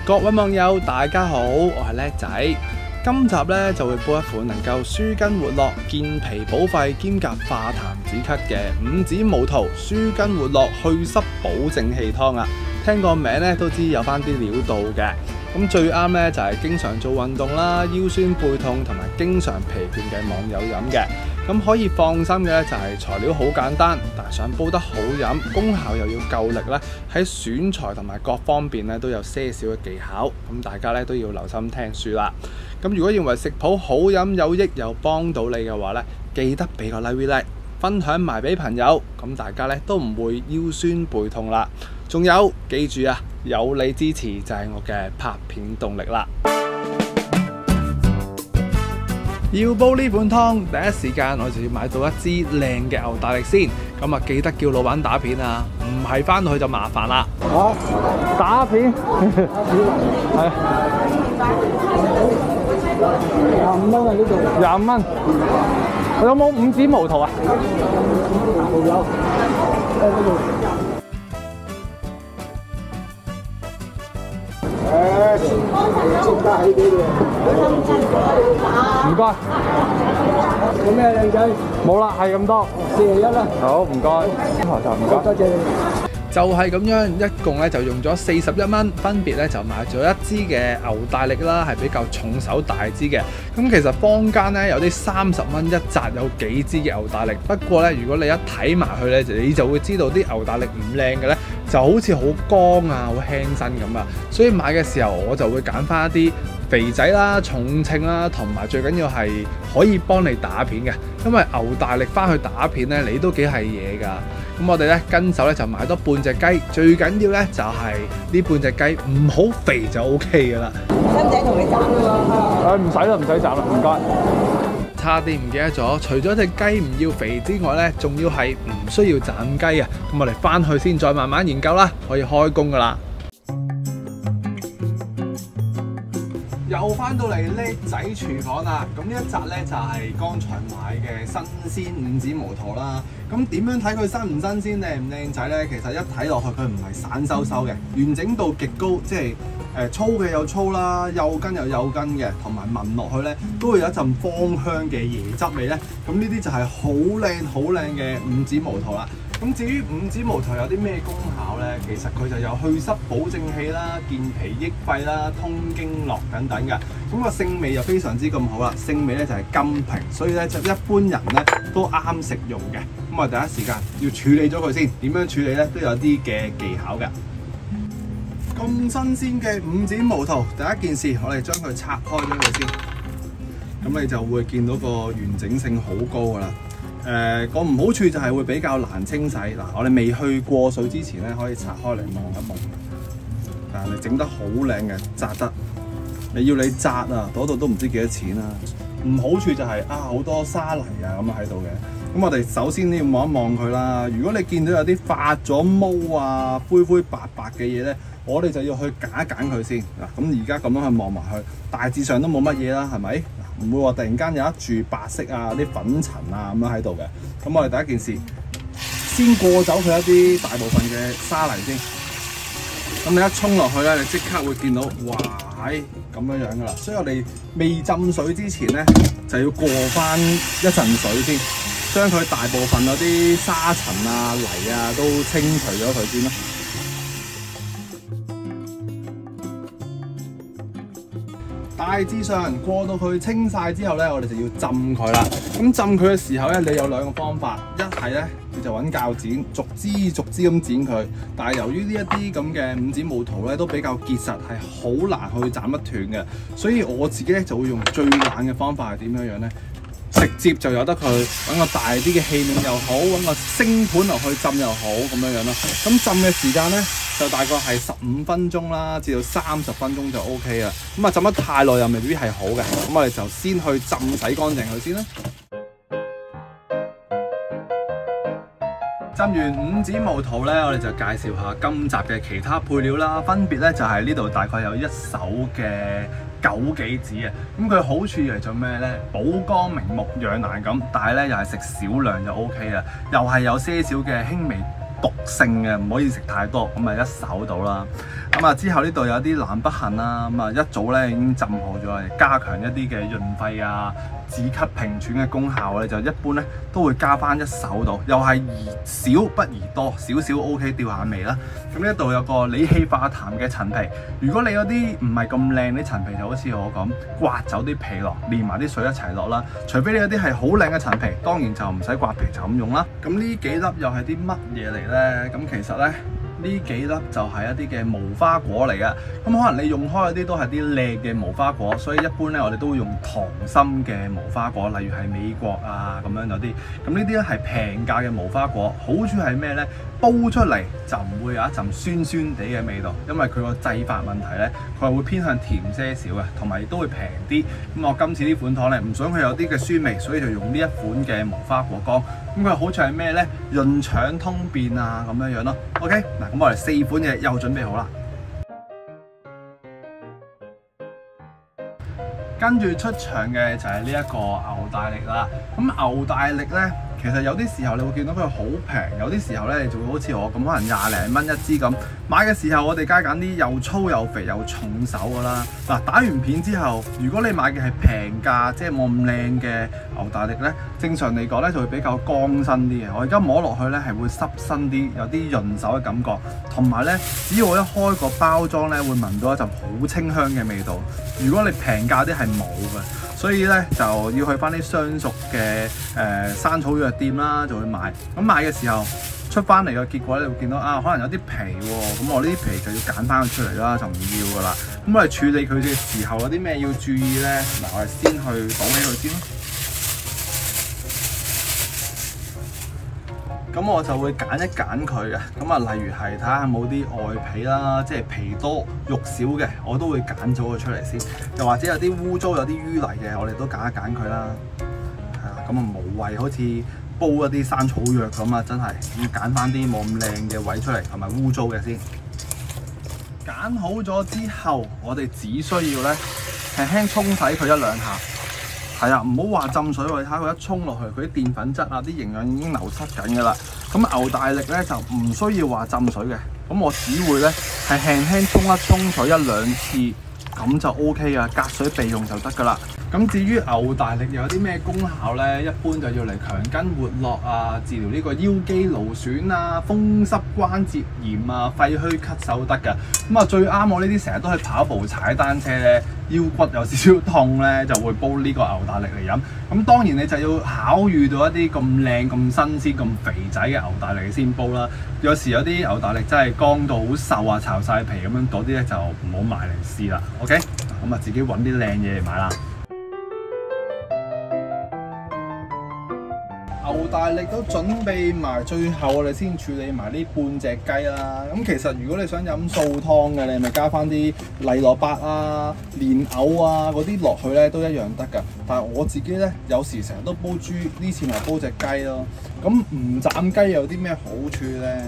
各位網友大家好，我係叻仔。今集咧就會煲一款能夠舒筋活絡、健脾補肺兼夾化痰止咳嘅五子毛桃舒筋活絡祛濕保正氣湯啊！聽個名咧都知有翻啲料到嘅。咁最啱咧就係經常做運動啦、腰酸背痛同埋經常疲倦嘅網友飲嘅。咁可以放心嘅咧就係材料好簡單，但係想煲得好飲，功效又要夠力咧，喺選材同埋各方面咧都有些少嘅技巧。咁大家咧都要留心聽書啦。咁如果認為食譜好飲有益又幫到你嘅話咧，記得俾個 like， 分享埋俾朋友，咁大家咧都唔會腰酸背痛啦。仲有記住啊，有你支持就係我嘅拍片動力啦。要煲呢款湯，第一時間我就要買到一支靚嘅牛大力先。咁啊，記得叫老闆打片啊，唔係返到去就麻煩啦。啊，打片，係25蚊啊呢度。25蚊。有冇五子毛桃啊？有。呢度。唔該。有咩靚仔？冇啦，係咁多。41啦。好，唔該。唔該。多謝你。就係咁樣，一共咧就用咗41蚊，分別咧就買咗一支嘅牛大力啦，係比較重手大支嘅。咁其實坊間咧有啲30蚊一紮有幾支嘅牛大力，不過咧如果你一睇埋去咧，你就會知道啲牛大力唔靚嘅咧，就好似好乾啊、好輕身咁啊。所以買嘅時候我就會揀翻一啲肥仔啦、重稱啦，同埋最緊要係可以幫你打片嘅，因為牛大力翻去打片咧，你都幾係嘢㗎。咁我哋咧跟手咧就買多半隻雞，最緊要咧就係呢半隻雞唔好肥就 O K 㗎啦。使唔使同你斬啊？唔使啦，唔使斬啦，唔該。差啲唔記得咗，除咗隻雞唔要肥之外咧，仲要係唔需要斬雞啊。咁我哋翻去先再慢慢研究啦，可以開工㗎啦。又翻到嚟叻仔廚房啦，咁呢一集咧就係剛才買嘅新鮮五子毛桃啦。咁點樣睇佢新唔新鮮、靚唔靚仔咧？其實一睇落去佢唔係散收收嘅，完整度極高，即係粗嘅有粗啦，幼根有幼根嘅，同埋聞落去咧都會有一陣芳香嘅椰汁味咧。咁呢啲就係好靚好靚嘅五子毛桃啦。咁至於五子毛桃有啲咩功效咧？其實佢就有祛濕保正氣啦、健脾益肺啦、通經絡等等嘅。咁個性味又非常之咁好啦，性味咧就係甘平，所以咧就一般人咧都啱食用嘅。咁我第一時間要處理咗佢先，點樣處理咧都有啲嘅技巧嘅。咁新鮮嘅五子毛桃，第一件事我哋將佢拆開咗佢先，咁你就會見到個完整性好高噶啦。個唔好處就係會比較難清洗。嗱，我哋未去過水之前咧，可以拆開嚟望一望。但係你整得好靚嘅，紮得你要你紮啊，嗰度都唔知幾多錢啦。唔好處就係好多沙泥啊咁喺度嘅。咁我哋首先都要望一望佢啦。如果你見到有啲發咗毛啊、灰灰白白嘅嘢咧，我哋就要去揀一揀佢先。嗱，咁而家咁樣去望埋去，大致上都冇乜嘢啦，係咪？唔會話突然間有一柱白色啊、啲粉塵啊咁樣喺度嘅。咁我哋第一件事，先過走佢一啲大部分嘅沙泥先。咁你一沖落去咧，你即刻會見到，哇，係咁樣噶啦。所以我哋未浸水之前咧，就要過翻一陣水先，將佢大部分嗰啲沙塵啊、泥啊都清除咗佢先啦。大致上過到佢清晒之後咧，我哋就要浸佢啦。咁浸佢嘅時候咧，你有兩個方法，一係咧你就揾鉸剪，逐支咁剪佢。但係由於呢一啲咁嘅五子毛桃咧都比較結實，係好難去斬得斷嘅，所以我自己咧就會用最懶嘅方法係點樣咧？直接就由得佢揾個大啲嘅器皿又好，揾個星盤落去浸又好咁樣咯。咁浸嘅時間咧就大概係15分鐘啦，至到30分鐘就 OK 啦。咁啊浸得太耐又未必係好嘅，咁我哋就先去浸洗乾淨佢先啦。浸完五子毛桃咧，我哋就介紹下今集嘅其他配料啦。分別咧就係呢度大概有1手嘅枸杞子啊。咁佢好處嚟做咩咧？補肝明目養顏咁，但係咧又係食少量就 OK 啦。又係有些少嘅輕微毒性嘅，唔可以食太多。咁啊，一手到啦。咁啊，之後呢度有啲南北杏啦，咁啊一早咧已經浸好咗，加強一啲嘅潤肺啊、止咳平喘嘅功效咧，就一般咧都會加翻一手到，又係宜少不宜多，少少 OK 吊下味啦。咁呢度有個理氣化痰嘅陳皮，如果你嗰啲唔係咁靚啲陳皮，就好似我咁刮走啲皮落，連埋啲水一齊落啦。除非你有啲係好靚嘅陳皮，當然就唔使刮皮就咁用啦。咁呢幾粒又係啲乜嘢嚟咧？咁其實咧，呢幾粒就係一啲嘅無花果嚟嘅，咁可能你用開嗰啲都係啲靚嘅無花果，所以一般咧我哋都會用糖心嘅無花果，例如係美國啊咁樣有啲，咁呢啲咧係平價嘅無花果，好處係咩咧？煲出嚟就唔會有一陣酸酸地嘅味道，因為佢個製法問題咧，佢係會偏向甜些少嘅，同埋亦都會平啲。咁我今次呢款糖咧唔想佢有啲嘅酸味，所以就用呢一款嘅無花果乾。咁佢好處係咩咧？潤腸通便啊咁樣樣咯。OK， 嗱咁我哋4款嘢又準備好啦。跟住出場嘅就係呢一個牛大力啦。咁牛大力咧，其實有啲時候你會見到佢好平，有啲時候咧就會好似我咁，可能20零蚊一支咁。買嘅時候我哋梗係揀啲又粗又肥又重手噶啦。嗱，打完片之後，如果你買嘅係平價，即係冇咁靚嘅牛大力咧，正常嚟講咧就會比較乾身啲嘅。我而家摸落去咧係會濕身啲，有啲潤手嘅感覺，同埋咧只要我一開個包裝咧，會聞到一陣好清香嘅味道。如果你平價啲係冇嘅，所以咧就要去翻啲相熟嘅山草藥店啦，就會買。咁買嘅時候出翻嚟嘅結果咧，你會見到啊，可能有啲皮喎，咁我呢啲皮就要揀翻佢出嚟啦，就唔要噶啦。咁我哋處理佢嘅時候有啲咩要注意咧？嗱，我哋先去倒起佢先咯。咁我就會揀一揀佢嘅，咁啊，例如係睇下有冇啲外皮啦，即係皮多肉少嘅，我都會揀咗佢出嚟先。又或者有啲污糟、有啲淤泥嘅，我哋都揀一揀佢啦。係啊，咁啊無謂好似煲一啲山草藥咁啊，真係要揀翻啲冇咁靚嘅位出嚟，同埋污糟嘅先。揀好咗之後，我哋只需要咧輕輕沖洗佢一兩下。係啊，唔好話浸水喎，睇下佢一沖落去，佢啲澱粉質啊、啲營養已經流失緊㗎啦。咁牛大力咧就唔需要話浸水嘅，咁我只會咧係輕輕沖水一兩次，咁就 OK 㗎，隔水備用就得㗎啦。咁至於牛大力有啲咩功效咧？一般就要嚟強筋活絡啊，治療呢個腰肌勞損啊、風濕關節炎啊、肺虛咳嗽得㗎。咁啊最啱我呢啲成日都去跑步踩單車咧，腰骨有少少痛咧，就會煲呢個牛大力嚟飲。咁當然你就要考慮到一啲咁靚、咁新鮮、咁肥仔嘅牛大力先煲啦。有時有啲牛大力真係乾到好瘦啊、巢晒皮咁樣，嗰啲咧就唔好買嚟試啦。OK， 咁啊自己揾啲靚嘢嚟買啦。牛大力都準備埋，最後我哋先處理埋呢半隻雞啦。咁其實如果你想飲素湯嘅，你咪加翻啲荔蘿蔔啊、蓮藕啊嗰啲落去咧，都一樣得㗎。但係我自己咧，有時成日都煲豬，呢次咪煲隻雞咯。咁唔斬雞有啲咩好處咧？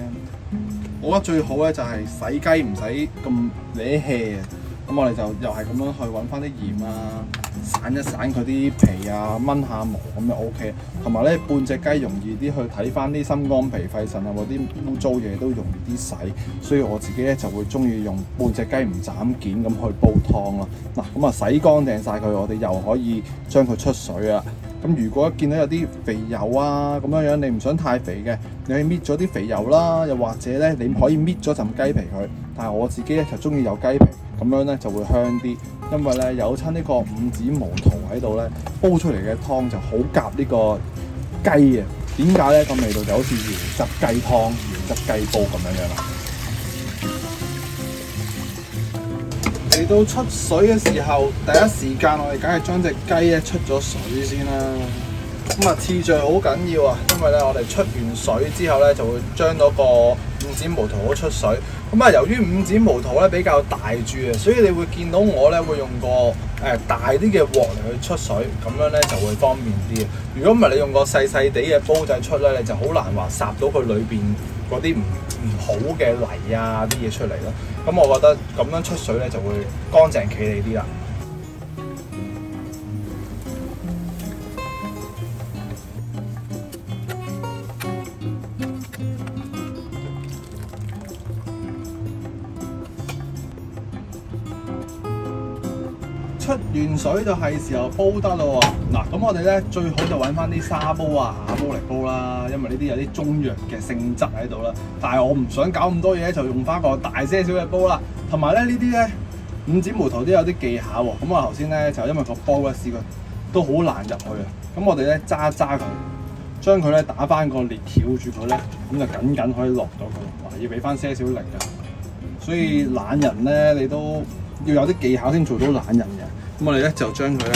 我覺得最好咧就係洗雞唔使咁攣氣啊。咁我哋就又係咁樣去揾翻啲鹽啊，散一散佢啲皮啊，炆下毛咁就 OK。同埋咧，半隻雞容易啲去睇翻啲心肝脾肺腎啊，嗰啲污糟嘢都容易啲洗，所以我自己咧就會中意用半隻雞唔斬件咁去煲湯啦。嗱，咁啊洗乾淨晒佢，我哋又可以將佢出水啊。咁如果見到有啲肥油啊咁樣樣，你唔想太肥嘅，你可以搣咗啲肥油啦，又或者咧你可以搣咗陣雞皮佢。但係我自己咧就中意有雞皮，咁樣咧就會香啲，因為咧有親呢個五指毛桃喺度咧，煲出嚟嘅湯就好夾呢個雞啊。點解咧？個味道就好似原汁雞湯、原汁雞煲咁樣樣啦。嚟到出水嘅時候，第一時間我哋梗係將隻雞咧出咗水先啦。咁啊次序好緊要啊，因為咧我哋出完水之後咧就會將嗰個五指毛桃出水。咁啊由於五指毛桃咧比較大柱啊，所以你會見到我咧會用個大啲嘅鑊嚟去出水，咁樣咧就會方便啲嘅。如果唔係你用個細細地嘅煲仔出咧，你就好難話烚到佢裏邊嗰啲唔好嘅泥啊啲嘢出嚟咯。咁我覺得咁樣出水咧就會乾淨企理啲啦。出完水就係時候煲得咯喎。嗱，咁我哋咧最好就揾翻啲沙煲啊、瓦煲嚟煲啦，因為呢啲有啲中藥嘅性質喺度啦。但係我唔想搞咁多嘢，就用翻個大些少嘅煲啦。同埋咧呢啲咧五指毛肚都有啲技巧喎。咁我頭先咧就因為個煲咧試過都好難入去啊。咁我哋咧揸佢，將佢咧打翻個裂翹住佢咧，咁就緊緊可以落到佢。要俾翻些少力㗎，所以懶人咧你都要有啲技巧先做到懶人嘅。咁我哋咧就將佢咧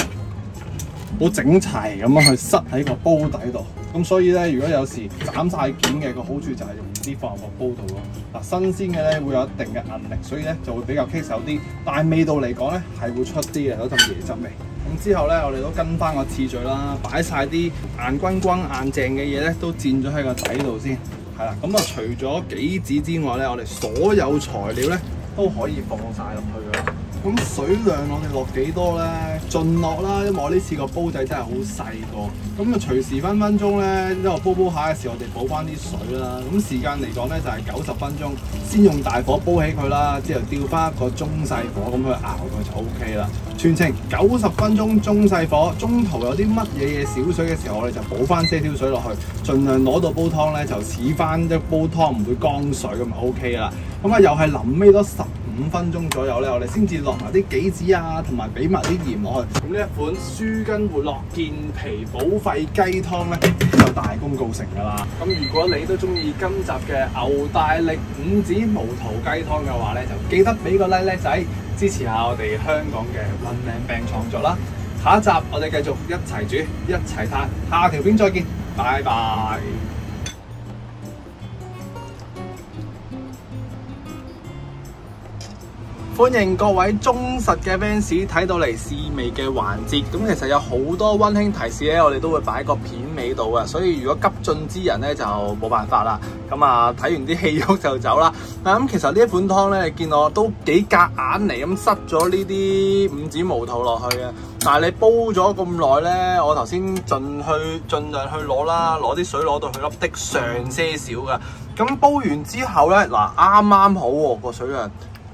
好整齊咁樣去塞喺個煲底度。咁所以咧，如果有時斬晒件嘅個好處就係容易啲放入個煲度咯。嗱，新鮮嘅咧會有一定嘅韌力，所以咧就會比較棘手啲。但係味道嚟講咧係會出啲嘅，有陣椰汁味。咁之後咧，我哋都跟翻個次序啦，擺晒啲硬轟轟硬淨嘅嘢咧都墊咗喺個底度先。係啦，咁啊除咗杞子之外咧，我哋所有材料咧都可以放晒落去㗎。咁水量我哋落幾多咧？盡落啦，因為我呢次個煲仔真係好細個，咁啊隨時分鐘咧，因為煲下嘅時候我哋補翻啲水啦。咁時間嚟講咧就係90分鐘，先用大火煲起佢啦，之後調翻一個中細火咁去熬佢就 OK 啦。全程90分鐘中細火，中途有啲乜嘢少水嘅時候，我哋就補翻些少水落去，盡量攞到煲湯咧就似翻一煲湯唔會乾水咁就 OK 啦。咁啊又係臨尾多15分鐘左右咧，我哋先至落埋啲杞子啊，同埋俾埋啲鹽落去。咁呢一款舒筋活絡、健脾補肺雞湯咧，就大功告成㗎啦。咁如果你都中意今集嘅牛大力五指毛肚雞湯嘅話咧，就記得俾個叻仔支持下我哋香港嘅運命病創作啦。下一集我哋繼續一齊煮一齊嘆，下條片再見，拜拜。歡迎各位忠實嘅 fans 睇到嚟試味嘅環節，咁其實有好多溫馨提示咧，我哋都會擺喺個片尾度嘅，所以如果急進之人咧就冇辦法啦。咁啊睇完啲戲肉就走啦。咁其實呢一款湯咧，你見我都幾夾硬嚟咁塞咗呢啲五指毛肚落去嘅，但係你煲咗咁耐咧，我頭先盡量去攞啦，攞啲水攞到去粒的上些少嘅。咁煲完之後咧，嗱啱啱好喎個水量。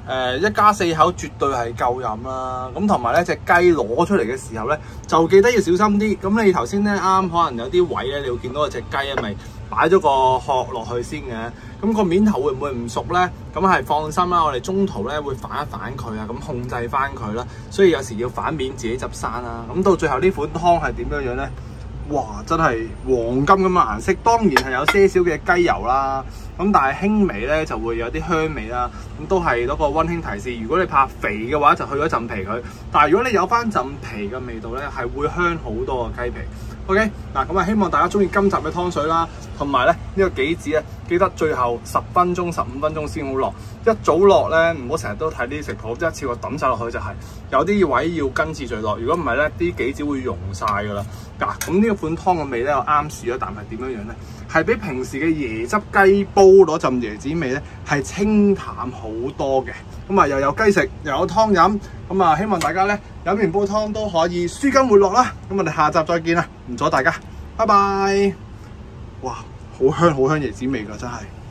1家4口絕對係夠飲啦，咁同埋咧隻雞攞出嚟嘅時候咧，就記得要小心啲。咁你頭先咧啱可能有啲位咧，你會見到隻雞啊，咪擺咗個殼落去先嘅。咁個面頭會唔會唔熟咧？咁係放心啦，我哋中途咧會反一反佢啊，咁控制翻佢啦。所以有時要反面自己執生啦。咁到最後呢款湯係點樣樣咧？哇！真係黃金咁嘅顏色，當然係有些少嘅雞油啦。咁但係輕微咧就會有啲香味啦。咁都係嗰個溫馨提示，如果你怕肥嘅話，就去咗浸皮佢。但係如果你有翻浸皮嘅味道咧，係會香好多嘅雞皮。OK， 嗱咁啊，希望大家中意今集嘅湯水啦，同埋咧呢個杞子咧，記得最後10分鐘、15分鐘先好落。一早落咧，唔好成日都睇啲食譜，一次過抌晒落去就係有啲位要跟次序落。如果唔係咧，啲杞子會溶晒㗎啦。嗱，咁呢一款湯嘅味咧，我啱試咗，但係點樣樣咧？係比平時嘅椰汁雞煲攞陣椰子味咧，係清淡好多嘅。咁啊，又有雞食，又有湯飲。咁啊，希望大家咧飲完煲湯都可以舒筋活絡啦。咁我哋下集再見啦，唔阻大家，拜拜。哇，好香好香椰子味㗎，真係〜